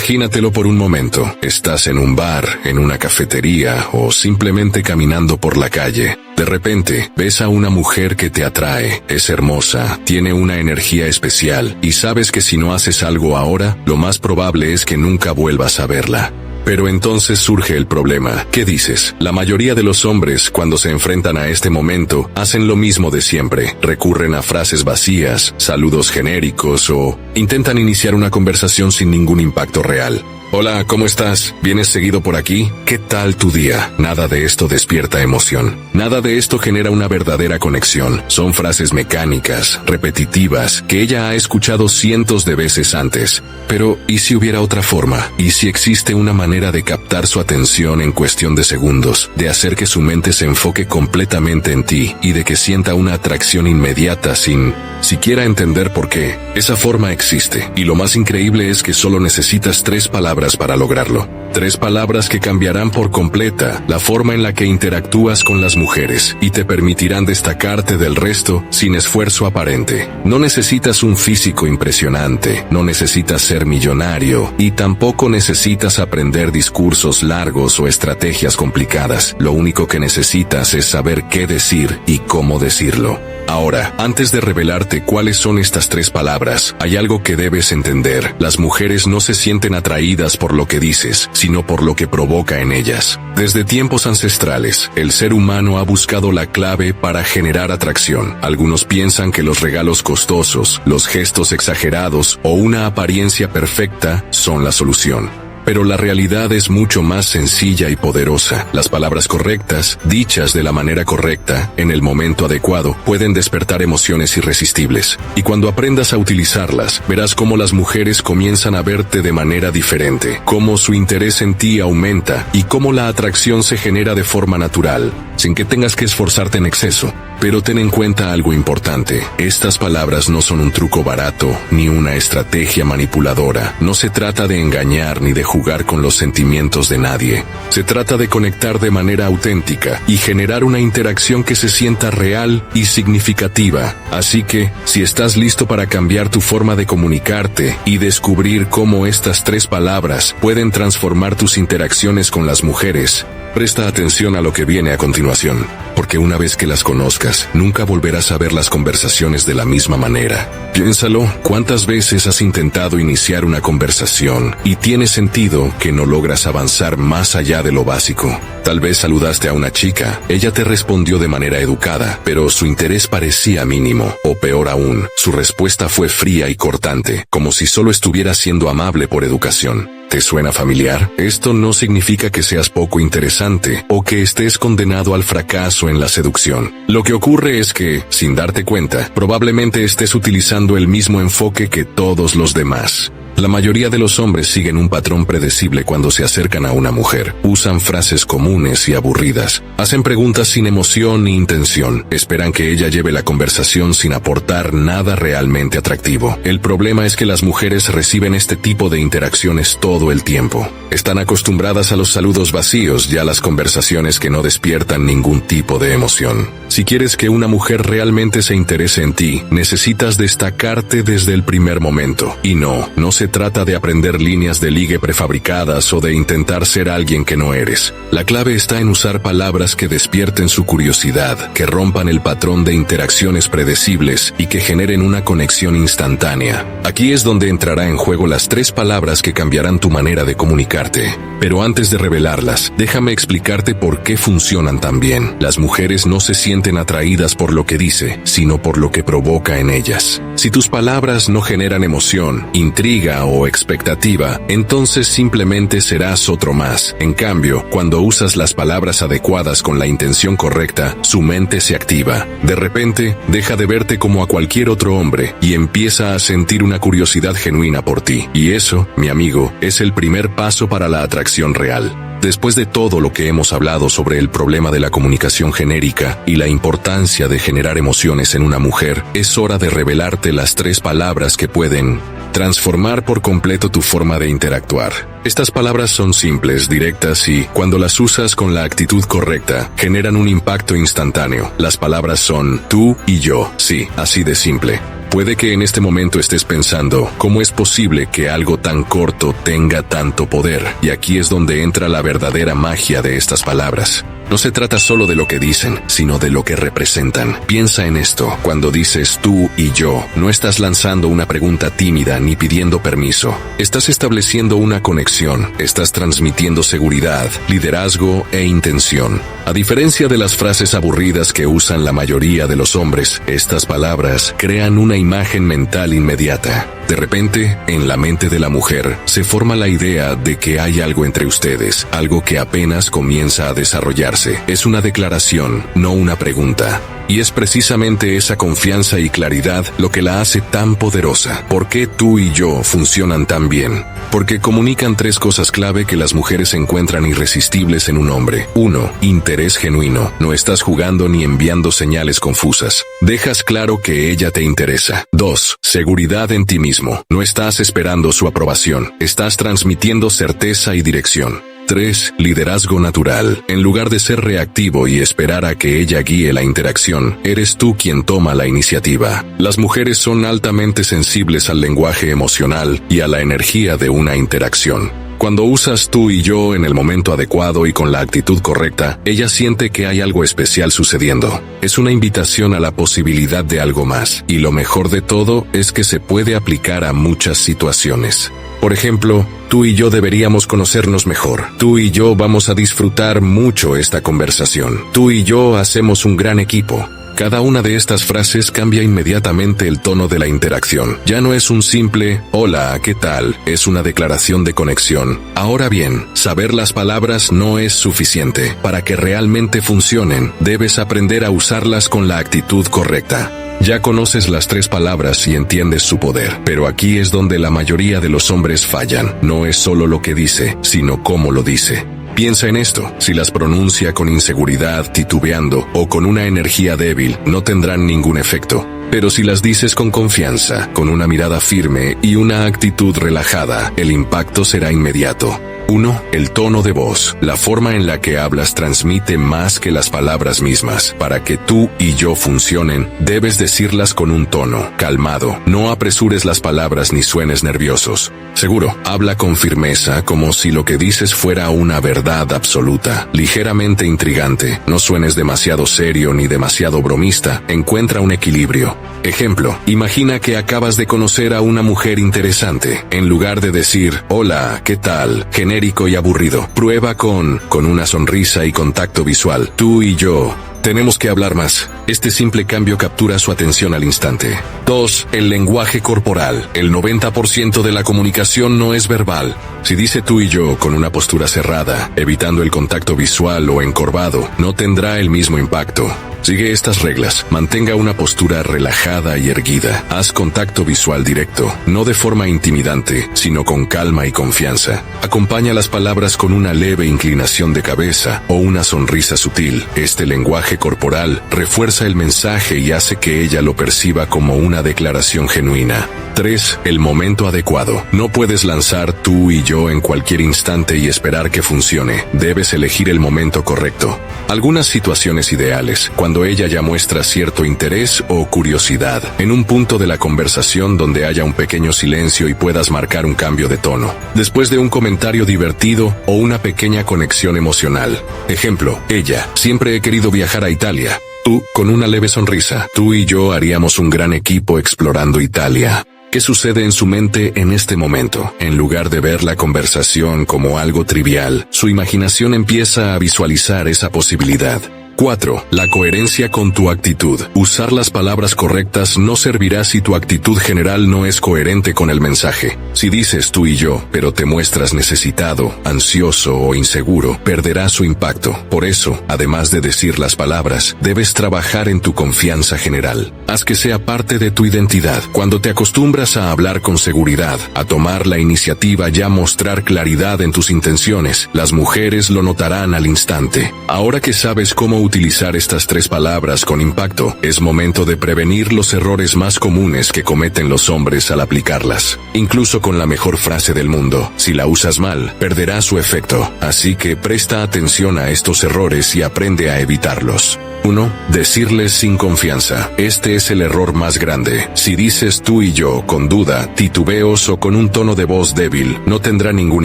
Imagínatelo por un momento. Estás en un bar, en una cafetería o simplemente caminando por la calle. De repente, ves a una mujer que te atrae, es hermosa, tiene una energía especial y sabes que si no haces algo ahora, lo más probable es que nunca vuelvas a verla. Pero entonces surge el problema. ¿Qué dices? La mayoría de los hombres, cuando se enfrentan a este momento, hacen lo mismo de siempre. Recurren a frases vacías, saludos genéricos o intentan iniciar una conversación sin ningún impacto real. Hola, ¿cómo estás? ¿Vienes seguido por aquí? ¿Qué tal tu día? Nada de esto despierta emoción. Nada de esto genera una verdadera conexión. Son frases mecánicas, repetitivas, que ella ha escuchado cientos de veces antes. Pero, ¿y si hubiera otra forma? ¿Y si existe una manera de captar su atención en cuestión de segundos? De hacer que su mente se enfoque completamente en ti y de que sienta una atracción inmediata sin siquiera entender por qué. Esa forma existe. Y lo más increíble es que solo necesitas 3 palabras para lograrlo. 3 palabras que cambiarán por completa la forma en la que interactúas con las mujeres y te permitirán destacarte del resto sin esfuerzo aparente. No necesitas un físico impresionante, no necesitas ser millonario y tampoco necesitas aprender discursos largos o estrategias complicadas. Lo único que necesitas es saber qué decir y cómo decirlo. Ahora, antes de revelarte cuáles son estas 3 palabras, hay algo que debes entender. Las mujeres no se sienten atraídas por lo que dices, sino por lo que provoca en ellas. Desde tiempos ancestrales, el ser humano ha buscado la clave para generar atracción. Algunos piensan que los regalos costosos, los gestos exagerados o una apariencia perfecta son la solución. Pero la realidad es mucho más sencilla y poderosa. Las palabras correctas, dichas de la manera correcta, en el momento adecuado, pueden despertar emociones irresistibles. Y cuando aprendas a utilizarlas, verás cómo las mujeres comienzan a verte de manera diferente, cómo su interés en ti aumenta y cómo la atracción se genera de forma natural, sin que tengas que esforzarte en exceso. Pero ten en cuenta algo importante. Estas palabras no son un truco barato, ni una estrategia manipuladora. No se trata de engañar ni de jugar con los sentimientos de nadie. Se trata de conectar de manera auténtica y generar una interacción que se sienta real y significativa. Así que, si estás listo para cambiar tu forma de comunicarte y descubrir cómo estas 3 palabras pueden transformar tus interacciones con las mujeres, presta atención a lo que viene a continuación, porque una vez que las conozcas, nunca volverás a ver las conversaciones de la misma manera. Piénsalo, ¿cuántas veces has intentado iniciar una conversación y tiene sentido que no logras avanzar más allá de lo básico? Tal vez saludaste a una chica, ella te respondió de manera educada, pero su interés parecía mínimo, o peor aún, su respuesta fue fría y cortante, como si solo estuviera siendo amable por educación. ¿Te suena familiar? Esto no significa que seas poco interesante o que estés condenado al fracaso en la seducción. Lo que ocurre es que, sin darte cuenta, probablemente estés utilizando el mismo enfoque que todos los demás. La mayoría de los hombres siguen un patrón predecible cuando se acercan a una mujer. Usan frases comunes y aburridas. Hacen preguntas sin emoción ni intención. Esperan que ella lleve la conversación sin aportar nada realmente atractivo. El problema es que las mujeres reciben este tipo de interacciones todo el tiempo. Están acostumbradas a los saludos vacíos y a las conversaciones que no despiertan ningún tipo de emoción. Si quieres que una mujer realmente se interese en ti, necesitas destacarte desde el primer momento. Y no se trata de aprender líneas de ligue prefabricadas o de intentar ser alguien que no eres. La clave está en usar palabras que despierten su curiosidad, que rompan el patrón de interacciones predecibles y que generen una conexión instantánea. Aquí es donde entrará en juego las 3 palabras que cambiarán tu manera de comunicarte. Pero antes de revelarlas, déjame explicarte por qué funcionan tan bien. Las mujeres no se sienten atraídas por lo que dice, sino por lo que provoca en ellas. Si tus palabras no generan emoción, intriga o expectativa, entonces simplemente serás otro más. En cambio, cuando usas las palabras adecuadas con la intención correcta, su mente se activa. De repente, deja de verte como a cualquier otro hombre y empieza a sentir una curiosidad genuina por ti. Y eso, mi amigo, es el primer paso para la atracción real. Después de todo lo que hemos hablado sobre el problema de la comunicación genérica y la importancia de generar emociones en una mujer, es hora de revelarte las 3 palabras que pueden transformar por completo tu forma de interactuar. Estas palabras son simples, directas y, cuando las usas con la actitud correcta, generan un impacto instantáneo. Las palabras son tú y yo, sí, así de simple. Puede que en este momento estés pensando, ¿cómo es posible que algo tan corto tenga tanto poder? Y aquí es donde entra la verdadera magia de estas palabras. No se trata solo de lo que dicen, sino de lo que representan. Piensa en esto, cuando dices tú y yo, no estás lanzando una pregunta tímida ni pidiendo permiso. Estás estableciendo una conexión, estás transmitiendo seguridad, liderazgo e intención. A diferencia de las frases aburridas que usan la mayoría de los hombres, estas palabras crean una imagen mental inmediata. De repente, en la mente de la mujer, se forma la idea de que hay algo entre ustedes, algo que apenas comienza a desarrollarse. Es una declaración, no una pregunta. Y es precisamente esa confianza y claridad lo que la hace tan poderosa. ¿Por qué tú y yo funcionan tan bien? Porque comunican tres cosas clave que las mujeres encuentran irresistibles en un hombre. 1. Interés genuino. No estás jugando ni enviando señales confusas. Dejas claro que ella te interesa. 2. Seguridad en ti mismo. No estás esperando su aprobación. Estás transmitiendo certeza y dirección. 3. Liderazgo natural. En lugar de ser reactivo y esperar a que ella guíe la interacción, eres tú quien toma la iniciativa. Las mujeres son altamente sensibles al lenguaje emocional y a la energía de una interacción. Cuando usas tú y yo en el momento adecuado y con la actitud correcta, ella siente que hay algo especial sucediendo. Es una invitación a la posibilidad de algo más, y lo mejor de todo es que se puede aplicar a muchas situaciones. Por ejemplo, tú y yo deberíamos conocernos mejor. Tú y yo vamos a disfrutar mucho esta conversación. Tú y yo hacemos un gran equipo. Cada una de estas frases cambia inmediatamente el tono de la interacción. Ya no es un simple «Hola, ¿qué tal?», es una declaración de conexión. Ahora bien, saber las palabras no es suficiente. Para que realmente funcionen, debes aprender a usarlas con la actitud correcta. Ya conoces las tres palabras y entiendes su poder, pero aquí es donde la mayoría de los hombres fallan. No es solo lo que dice, sino cómo lo dice. Piensa en esto, si las pronuncia con inseguridad, titubeando o con una energía débil, no tendrán ningún efecto. Pero si las dices con confianza, con una mirada firme y una actitud relajada, el impacto será inmediato. 1. El tono de voz. La forma en la que hablas transmite más que las palabras mismas. Para que tú y yo funcionen, debes decirlas con un tono calmado. No apresures las palabras ni suenes nerviosos. Seguro, habla con firmeza, como si lo que dices fuera una verdad absoluta. Ligeramente intrigante. No suenes demasiado serio ni demasiado bromista. Encuentra un equilibrio. Ejemplo, imagina que acabas de conocer a una mujer interesante. En lugar de decir, «Hola, ¿qué tal?», genérico y aburrido, prueba con una sonrisa y contacto visual. Tú y yo tenemos que hablar más. Este simple cambio captura su atención al instante. 2. El lenguaje corporal. El 90% de la comunicación no es verbal. Si dice tú y yo con una postura cerrada, evitando el contacto visual o encorvado, no tendrá el mismo impacto. Sigue estas reglas. Mantenga una postura relajada y erguida. Haz contacto visual directo, no de forma intimidante, sino con calma y confianza. Acompaña las palabras con una leve inclinación de cabeza o una sonrisa sutil. Este lenguaje corporal refuerza el mensaje y hace que ella lo perciba como una declaración genuina. 3. El momento adecuado. No puedes lanzar tú y yo en cualquier instante y esperar que funcione. Debes elegir el momento correcto. Algunas situaciones ideales, cuando ella ya muestra cierto interés o curiosidad, en un punto de la conversación donde haya un pequeño silencio y puedas marcar un cambio de tono, después de un comentario divertido o una pequeña conexión emocional. Ejemplo, ella, siempre he querido viajar a Italia. Tú, con una leve sonrisa, tú y yo haríamos un gran equipo explorando Italia. ¿Qué sucede en su mente en este momento? En lugar de ver la conversación como algo trivial, su imaginación empieza a visualizar esa posibilidad. 4. La coherencia con tu actitud. Usar las palabras correctas no servirá si tu actitud general no es coherente con el mensaje. Si dices tú y yo, pero te muestras necesitado, ansioso o inseguro, perderá su impacto. Por eso, además de decir las palabras, debes trabajar en tu confianza general. Haz que sea parte de tu identidad. Cuando te acostumbras a hablar con seguridad, a tomar la iniciativa y a mostrar claridad en tus intenciones, las mujeres lo notarán al instante. Ahora que sabes cómo utilizar estas 3 palabras con impacto, es momento de prevenir los errores más comunes que cometen los hombres al aplicarlas. Incluso con la mejor frase del mundo, si la usas mal, perderá su efecto. Así que presta atención a estos errores y aprende a evitarlos. 1. Decirles sin confianza. Este es el error más grande. Si dices tú y yo con duda, titubeos o con un tono de voz débil, no tendrá ningún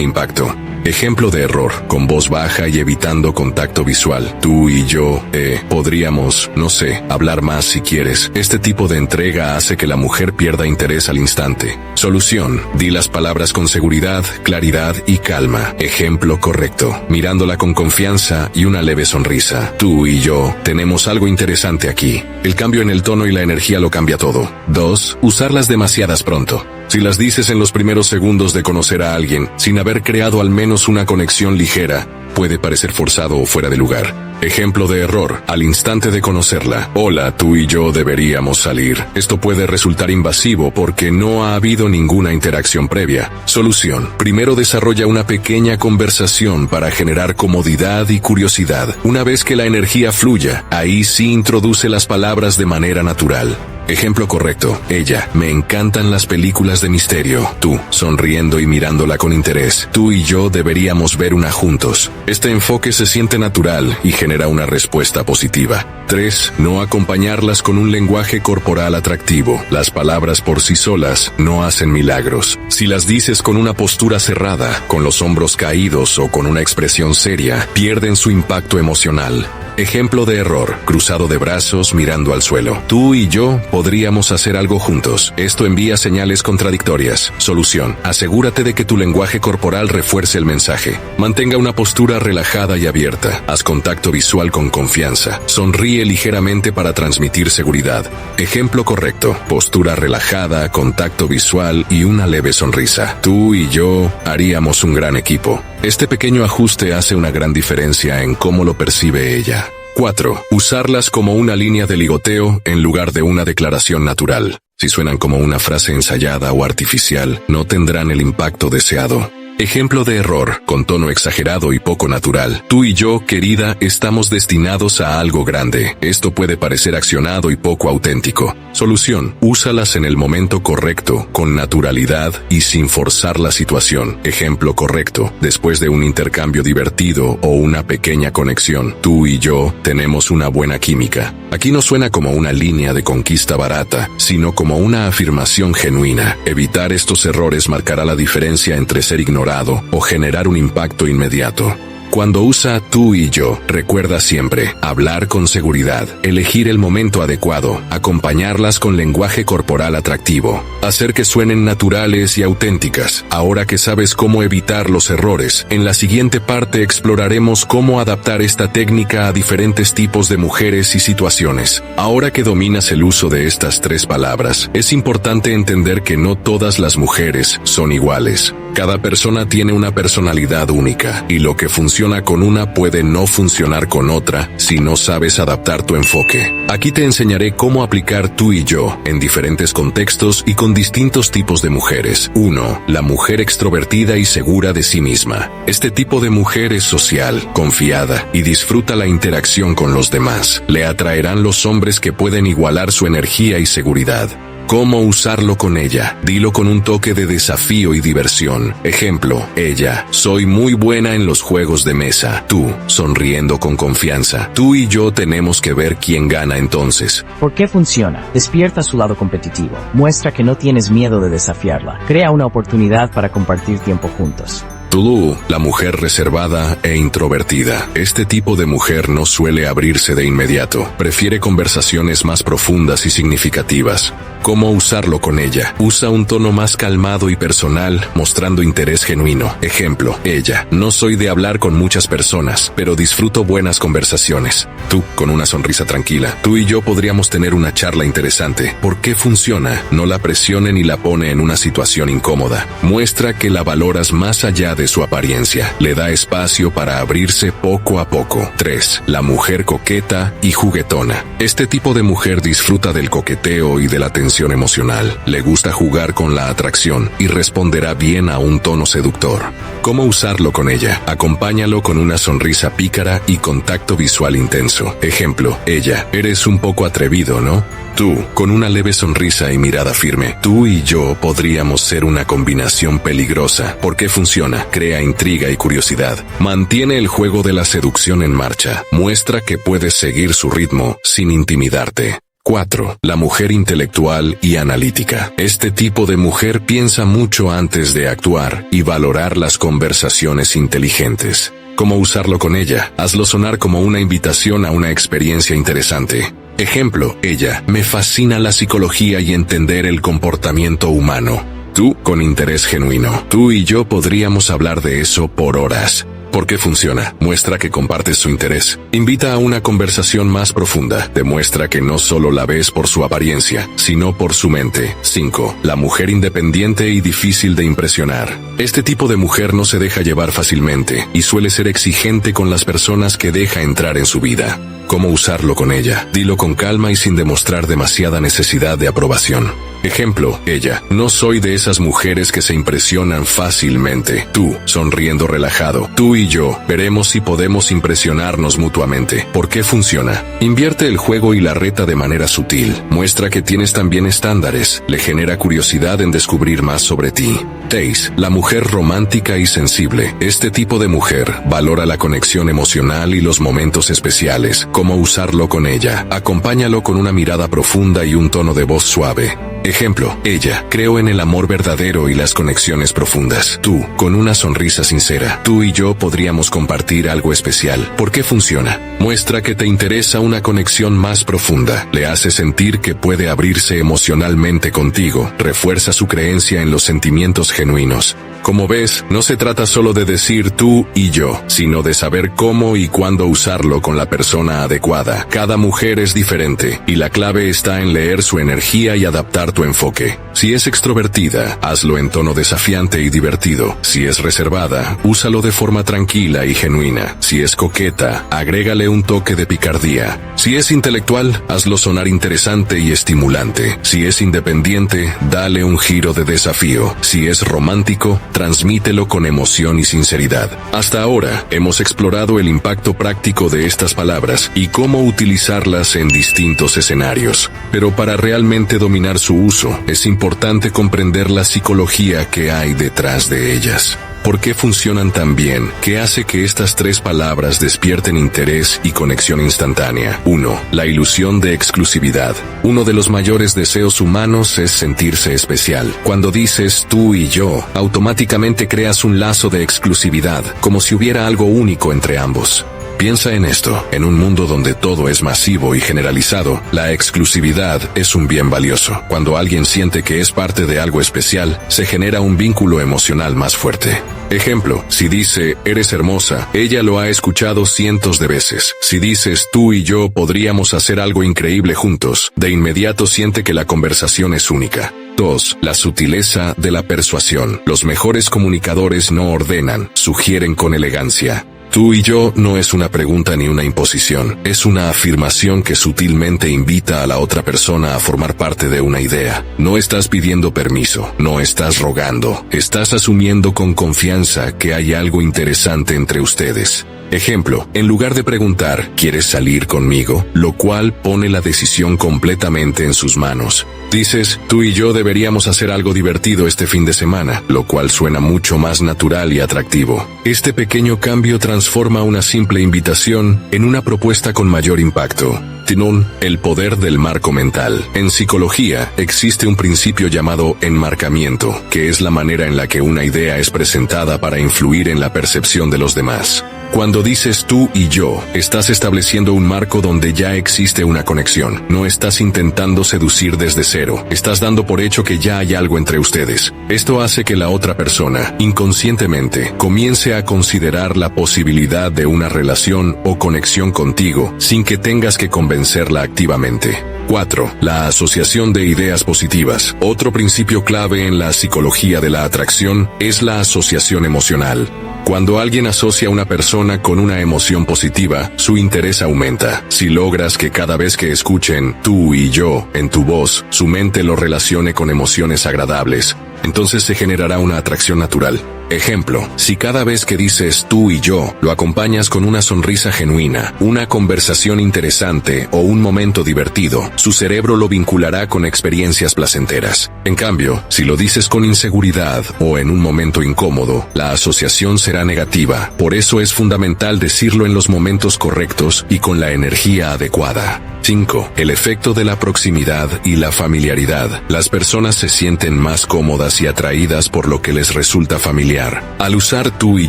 impacto. Ejemplo de error, con voz baja y evitando contacto visual. Tú y yo, podríamos, no sé, hablar más si quieres. Este tipo de entrega hace que la mujer pierda interés al instante. Solución, di las palabras con seguridad, claridad y calma. Ejemplo correcto, mirándola con confianza y una leve sonrisa. Tú y yo, tenemos algo interesante aquí. El cambio en el tono y la energía lo cambia todo. 2. Usarlas demasiadas pronto. Si las dices en los primeros segundos de conocer a alguien, sin haber creado al menos una conexión ligera, puede parecer forzado o fuera de lugar. Ejemplo de error, al instante de conocerla. Hola, tú y yo deberíamos salir. Esto puede resultar invasivo porque no ha habido ninguna interacción previa. Solución, primero desarrolla una pequeña conversación para generar comodidad y curiosidad. Una vez que la energía fluya, ahí sí introduce las palabras de manera natural. Ejemplo correcto, ella, me encantan las películas de misterio. Tú, sonriendo y mirándola con interés. Tú y yo deberíamos ver una juntos. Este enfoque se siente natural y genera una respuesta positiva. 3. No acompañarlas con un lenguaje corporal atractivo. Las palabras por sí solas no hacen milagros. Si las dices con una postura cerrada, con los hombros caídos o con una expresión seria, pierden su impacto emocional. Ejemplo de error, cruzado de brazos mirando al suelo. Tú y yo podríamos hacer algo juntos. Esto envía señales contradictorias. Solución, asegúrate de que tu lenguaje corporal refuerce el mensaje. Mantenga una postura relajada y abierta. Haz contacto visual con confianza. Sonríe ligeramente para transmitir seguridad. Ejemplo correcto, postura relajada, contacto visual y una leve sonrisa. Tú y yo haríamos un gran equipo. Este pequeño ajuste hace una gran diferencia en cómo lo percibe ella. 4. Usarlas como una línea de ligoteo en lugar de una declaración natural. Si suenan como una frase ensayada o artificial, no tendrán el impacto deseado. Ejemplo de error, con tono exagerado y poco natural. Tú y yo, querida, estamos destinados a algo grande. Esto puede parecer accionado y poco auténtico. Solución, úsalas en el momento correcto, con naturalidad y sin forzar la situación. Ejemplo correcto, después de un intercambio divertido o una pequeña conexión. Tú y yo tenemos una buena química. Aquí no suena como una línea de conquista barata, sino como una afirmación genuina. Evitar estos errores marcará la diferencia entre ser ignorado o generar un impacto inmediato. Cuando usa tú y yo, recuerda siempre hablar con seguridad, elegir el momento adecuado, acompañarlas con lenguaje corporal atractivo, hacer que suenen naturales y auténticas. Ahora que sabes cómo evitar los errores, en la siguiente parte exploraremos cómo adaptar esta técnica a diferentes tipos de mujeres y situaciones. Ahora que dominas el uso de estas 3 palabras, es importante entender que no todas las mujeres son iguales. Cada persona tiene una personalidad única, y lo que funciona con una puede no funcionar con otra si no sabes adaptar tu enfoque. Aquí te enseñaré cómo aplicar tú y yo en diferentes contextos y con distintos tipos de mujeres. 1. La mujer extrovertida y segura de sí misma. Este tipo de mujer es social, confiada y disfruta la interacción con los demás. Le atraerán los hombres que pueden igualar su energía y seguridad. ¿Cómo usarlo con ella? Dilo con un toque de desafío y diversión. Ejemplo, ella, soy muy buena en los juegos de mesa. Tú, sonriendo con confianza. Tú y yo tenemos que ver quién gana entonces. ¿Por qué funciona? Despierta su lado competitivo. Muestra que no tienes miedo de desafiarla. Crea una oportunidad para compartir tiempo juntos. Tulu, la mujer reservada e introvertida. Este tipo de mujer no suele abrirse de inmediato. Prefiere conversaciones más profundas y significativas. ¿Cómo usarlo con ella? Usa un tono más calmado y personal, mostrando interés genuino. Ejemplo, ella, no soy de hablar con muchas personas, pero disfruto buenas conversaciones. Tú, con una sonrisa tranquila. Tú y yo podríamos tener una charla interesante. ¿Por qué funciona? No la presione ni la pone en una situación incómoda. Muestra que la valoras más allá de su apariencia. Le da espacio para abrirse poco a poco. 3. La mujer coqueta y juguetona. Este tipo de mujer disfruta del coqueteo y de la atención emocional. Le gusta jugar con la atracción y responderá bien a un tono seductor. ¿Cómo usarlo con ella? Acompáñalo con una sonrisa pícara y contacto visual intenso. Ejemplo, ella, eres un poco atrevido, ¿no? Tú, con una leve sonrisa y mirada firme. Tú y yo podríamos ser una combinación peligrosa. ¿Por qué funciona? Crea intriga y curiosidad. Mantiene el juego de la seducción en marcha. Muestra que puedes seguir su ritmo sin intimidarte. 4. La mujer intelectual y analítica. Este tipo de mujer piensa mucho antes de actuar y valorar las conversaciones inteligentes. ¿Cómo usarlo con ella? Hazlo sonar como una invitación a una experiencia interesante. Ejemplo, ella, me fascina la psicología y entender el comportamiento humano. Tú, con interés genuino. Tú y yo podríamos hablar de eso por horas. ¿Por qué funciona? Muestra que compartes su interés. Invita a una conversación más profunda. Demuestra que no solo la ves por su apariencia, sino por su mente. 5. La mujer independiente y difícil de impresionar. Este tipo de mujer no se deja llevar fácilmente y suele ser exigente con las personas que deja entrar en su vida. ¿Cómo usarlo con ella? Dilo con calma y sin demostrar demasiada necesidad de aprobación. Ejemplo, ella, no soy de esas mujeres que se impresionan fácilmente. Tú, sonriendo relajado. Tú y yo, veremos si podemos impresionarnos mutuamente. ¿Por qué funciona? Invierte el juego y la reta de manera sutil. Muestra que tienes también estándares. Le genera curiosidad en descubrir más sobre ti. 6. La mujer romántica y sensible. Este tipo de mujer valora la conexión emocional y los momentos especiales. ¿Cómo usarlo con ella? Acompáñalo con una mirada profunda y un tono de voz suave. Ejemplo, ella, creo en el amor verdadero y las conexiones profundas. Tú, con una sonrisa sincera. Tú y yo podríamos compartir algo especial. ¿Por qué funciona? Muestra que te interesa una conexión más profunda. Le hace sentir que puede abrirse emocionalmente contigo. Refuerza su creencia en los sentimientos genuinos. Como ves, no se trata solo de decir tú y yo, sino de saber cómo y cuándo usarlo con la persona adecuada. Cada mujer es diferente, y la clave está en leer su energía y adaptar tu enfoque. Si es extrovertida, hazlo en tono desafiante y divertido. Si es reservada, úsalo de forma tranquila y genuina. Si es coqueta, agrégale un toque de picardía. Si es intelectual, hazlo sonar interesante y estimulante. Si es independiente, dale un giro de desafío. Si es romántico, transmítelo con emoción y sinceridad. Hasta ahora, hemos explorado el impacto práctico de estas palabras y cómo utilizarlas en distintos escenarios. Pero para realmente dominar su uso, es importante comprender la psicología que hay detrás de ellas. ¿Por qué funcionan tan bien? ¿Qué hace que estas 3 palabras despierten interés y conexión instantánea? 1. La ilusión de exclusividad. Uno de los mayores deseos humanos es sentirse especial. Cuando dices tú y yo, automáticamente creas un lazo de exclusividad, como si hubiera algo único entre ambos. Piensa en esto, en un mundo donde todo es masivo y generalizado, la exclusividad es un bien valioso. Cuando alguien siente que es parte de algo especial, se genera un vínculo emocional más fuerte. Ejemplo, si dice, eres hermosa, ella lo ha escuchado cientos de veces. Si dices, tú y yo podríamos hacer algo increíble juntos, de inmediato siente que la conversación es única. 2. La sutileza de la persuasión. Los mejores comunicadores no ordenan, sugieren con elegancia. Tú y yo no es una pregunta ni una imposición, es una afirmación que sutilmente invita a la otra persona a formar parte de una idea. No estás pidiendo permiso, no estás rogando, estás asumiendo con confianza que hay algo interesante entre ustedes. Ejemplo, en lugar de preguntar, ¿quieres salir conmigo? Lo cual pone la decisión completamente en sus manos. Dices, tú y yo deberíamos hacer algo divertido este fin de semana, lo cual suena mucho más natural y atractivo. Este pequeño cambio transforma una simple invitación en una propuesta con mayor impacto. Tinón, el poder del marco mental. En psicología, existe un principio llamado enmarcamiento, que es la manera en la que una idea es presentada para influir en la percepción de los demás. Cuando dices tú y yo, estás estableciendo un marco donde ya existe una conexión. No estás intentando seducir desde cero, estás dando por hecho que ya hay algo entre ustedes. Esto hace que la otra persona, inconscientemente, comience a considerar la posibilidad de una relación o conexión contigo, sin que tengas que convencerla activamente. 4. La asociación de ideas positivas. Otro principio clave en la psicología de la atracción es la asociación emocional. Cuando alguien asocia a una persona con una emoción positiva, su interés aumenta. Si logras que cada vez que escuchen tú y yo en tu voz, su mente lo relacione con emociones agradables. entonces se generará una atracción natural. Ejemplo, si cada vez que dices tú y yo, lo acompañas con una sonrisa genuina, una conversación interesante o un momento divertido, su cerebro lo vinculará con experiencias placenteras. En cambio, si lo dices con inseguridad o en un momento incómodo, la asociación será negativa. Por eso es fundamental decirlo en los momentos correctos y con la energía adecuada. 5. El efecto de la proximidad y la familiaridad. Las personas se sienten más cómodas y atraídas por lo que les resulta familiar. Al usar tú y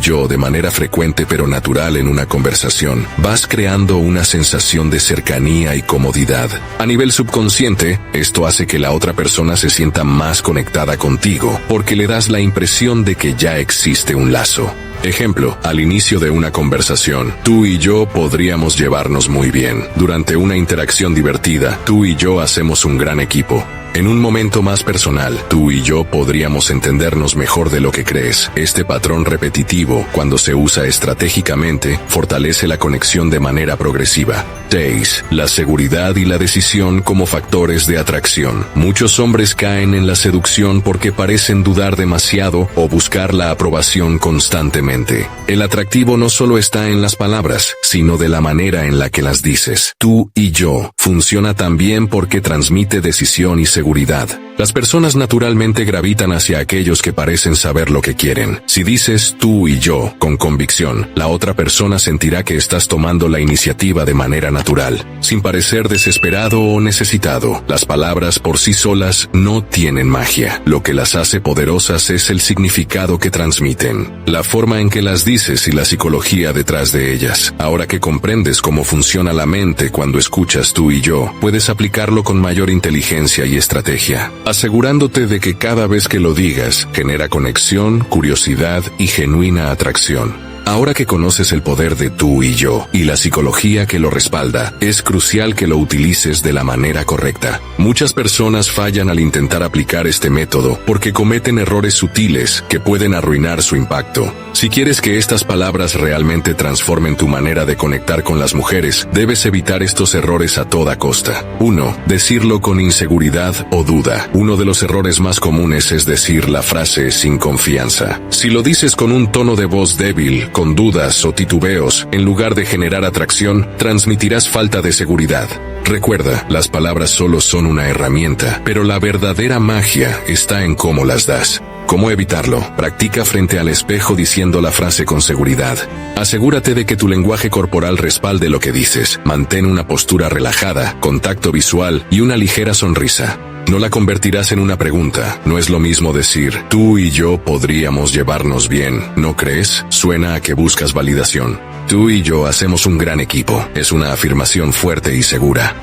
yo de manera frecuente pero natural en una conversación, vas creando una sensación de cercanía y comodidad. A nivel subconsciente, esto hace que la otra persona se sienta más conectada contigo, porque le das la impresión de que ya existe un lazo. Ejemplo, al inicio de una conversación, tú y yo podríamos llevarnos muy bien. Durante una interacción divertida, tú y yo hacemos un gran equipo. En un momento más personal, tú y yo podríamos entendernos mejor de lo que crees. Este patrón repetitivo, cuando se usa estratégicamente, fortalece la conexión de manera progresiva. 6. La seguridad y la decisión como factores de atracción. Muchos hombres caen en la seducción porque parecen dudar demasiado o buscar la aprobación constantemente. El atractivo no solo está en las palabras, sino de la manera en la que las dices. Tú y yo funciona también porque transmite decisión y seguridad. Las personas naturalmente gravitan hacia aquellos que parecen saber lo que quieren. Si dices tú y yo con convicción, la otra persona sentirá que estás tomando la iniciativa de manera natural, sin parecer desesperado o necesitado. Las palabras por sí solas no tienen magia. Lo que las hace poderosas es el significado que transmiten, la forma en que las dices y la psicología detrás de ellas. Ahora que comprendes cómo funciona la mente cuando escuchas tú y yo, puedes aplicarlo con mayor inteligencia y estrategia, asegurándote de que cada vez que lo digas, genera conexión, curiosidad y genuina atracción. Ahora que conoces el poder de tú y yo, y la psicología que lo respalda, es crucial que lo utilices de la manera correcta. Muchas personas fallan al intentar aplicar este método porque cometen errores sutiles que pueden arruinar su impacto. Si quieres que estas palabras realmente transformen tu manera de conectar con las mujeres, debes evitar estos errores a toda costa. 1. Decirlo con inseguridad o duda. Uno de los errores más comunes es decir la frase sin confianza. Si lo dices con un tono de voz débil, con dudas o titubeos, en lugar de generar atracción, transmitirás falta de seguridad. Recuerda, las palabras solo son una herramienta, pero la verdadera magia está en cómo las das. ¿Cómo evitarlo? Practica frente al espejo diciendo la frase con seguridad. Asegúrate de que tu lenguaje corporal respalde lo que dices. Mantén una postura relajada, contacto visual y una ligera sonrisa. No la convertirás en una pregunta. No es lo mismo decir, tú y yo podríamos llevarnos bien, ¿no crees? Suena a que buscas validación. Tú y yo hacemos un gran equipo. Es una afirmación fuerte y segura.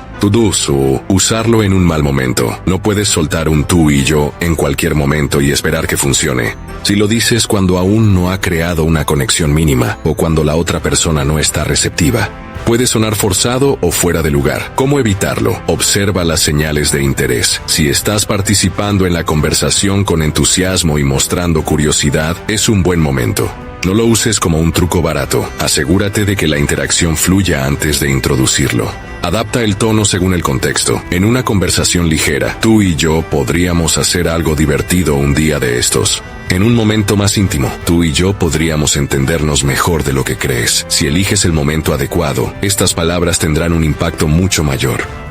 Usarlo en un mal momento. No puedes soltar un tú y yo en cualquier momento y esperar que funcione. Si lo dices cuando aún no ha creado una conexión mínima o cuando la otra persona no está receptiva, puede sonar forzado o fuera de lugar. ¿Cómo evitarlo? Observa las señales de interés. Si estás participando en la conversación con entusiasmo y mostrando curiosidad, es un buen momento. No lo uses como un truco barato. Asegúrate de que la interacción fluya antes de introducirlo. Adapta el tono según el contexto. En una conversación ligera, tú y yo podríamos hacer algo divertido un día de estos. En un momento más íntimo, tú y yo podríamos entendernos mejor de lo que crees. Si eliges el momento adecuado, estas palabras tendrán un impacto mucho mayor.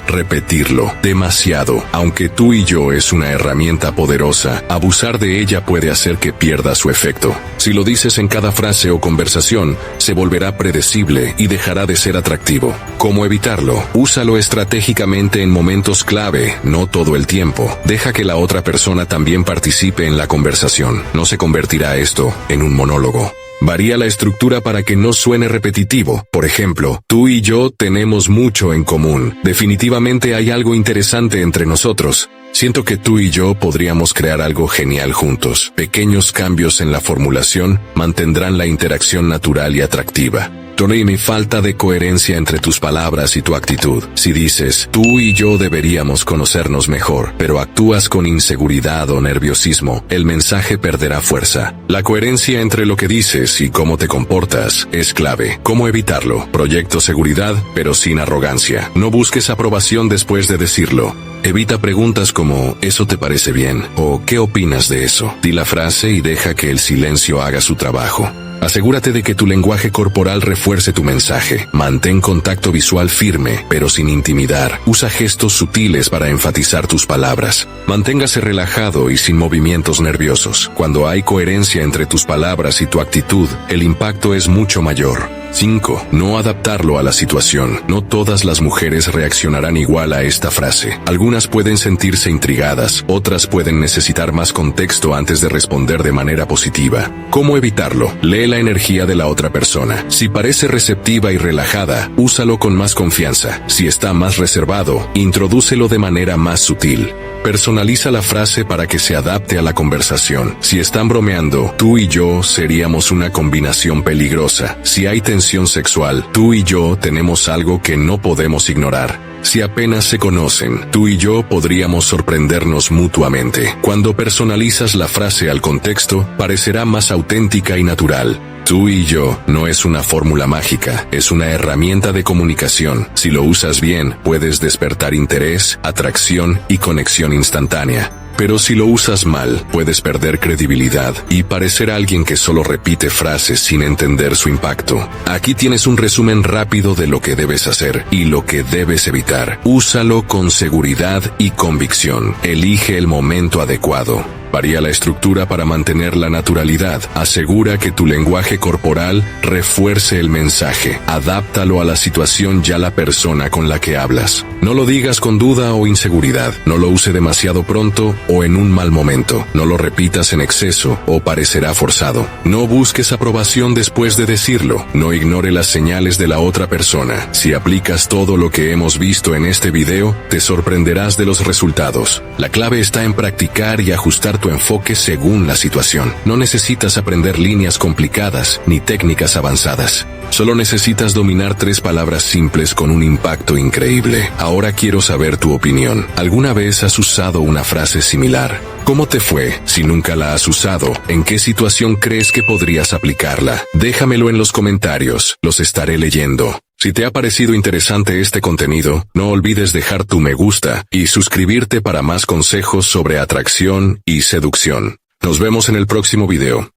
Repetirlo demasiado. Aunque tú y yo es una herramienta poderosa, abusar de ella puede hacer que pierda su efecto. Si lo dices en cada frase o conversación, se volverá predecible y dejará de ser atractivo. ¿Cómo evitarlo? Úsalo estratégicamente en momentos clave, no todo el tiempo. Deja que la otra persona también participe en la conversación. No se convertirá esto en un monólogo. Varía la estructura para que no suene repetitivo. Por ejemplo, tú y yo tenemos mucho en común. Definitivamente hay algo interesante entre nosotros. Siento que tú y yo podríamos crear algo genial juntos. Pequeños cambios en la formulación mantendrán la interacción natural y atractiva. Tonimi, falta de coherencia entre tus palabras y tu actitud. Si dices, tú y yo deberíamos conocernos mejor, pero actúas con inseguridad o nerviosismo, el mensaje perderá fuerza. La coherencia entre lo que dices y cómo te comportas es clave. ¿Cómo evitarlo? Proyecto seguridad, pero sin arrogancia. No busques aprobación después de decirlo. Evita preguntas como, ¿eso te parece bien? O ¿qué opinas de eso? Di la frase y deja que el silencio haga su trabajo. Asegúrate de que tu lenguaje corporal refuerce tu mensaje. Mantén contacto visual firme, pero sin intimidar. Usa gestos sutiles para enfatizar tus palabras. Manténgase relajado y sin movimientos nerviosos. Cuando hay coherencia entre tus palabras y tu actitud, el impacto es mucho mayor. 5. No adaptarlo a la situación. No todas las mujeres reaccionarán igual a esta frase. Algunas pueden sentirse intrigadas, otras pueden necesitar más contexto antes de responder de manera positiva. ¿Cómo evitarlo? Lee la energía de la otra persona. Si parece receptiva y relajada, úsalo con más confianza. Si está más reservado, introdúcelo de manera más sutil. Personaliza la frase para que se adapte a la conversación. Si están bromeando, tú y yo seríamos una combinación peligrosa. Si hay tensión sexual, tú y yo tenemos algo que no podemos ignorar. Si apenas se conocen, tú y yo podríamos sorprendernos mutuamente. Cuando personalizas la frase al contexto, parecerá más auténtica y natural. Tú y yo no es una fórmula mágica, es una herramienta de comunicación. Si lo usas bien, puedes despertar interés, atracción y conexión instantánea. Pero si lo usas mal, puedes perder credibilidad y parecer alguien que solo repite frases sin entender su impacto. Aquí tienes un resumen rápido de lo que debes hacer y lo que debes evitar. Úsalo con seguridad y convicción. Elige el momento adecuado. Varía la estructura para mantener la naturalidad. Asegura que tu lenguaje corporal refuerce el mensaje. Adáptalo a la situación y a la persona con la que hablas. No lo digas con duda o inseguridad. No lo use demasiado pronto o en un mal momento. No lo repitas en exceso o parecerá forzado. No busques aprobación después de decirlo. No ignore las señales de la otra persona. Si aplicas todo lo que hemos visto en este video, te sorprenderás de los resultados. La clave está en practicar y ajustar tu enfoque según la situación. No necesitas aprender líneas complicadas ni técnicas avanzadas. Solo necesitas dominar 3 palabras simples con un impacto increíble. Ahora quiero saber tu opinión. ¿Alguna vez has usado una frase similar? ¿Cómo te fue? Si nunca la has usado, ¿en qué situación crees que podrías aplicarla? Déjamelo en los comentarios, los estaré leyendo. Si te ha parecido interesante este contenido, no olvides dejar tu me gusta y suscribirte para más consejos sobre atracción y seducción. Nos vemos en el próximo video.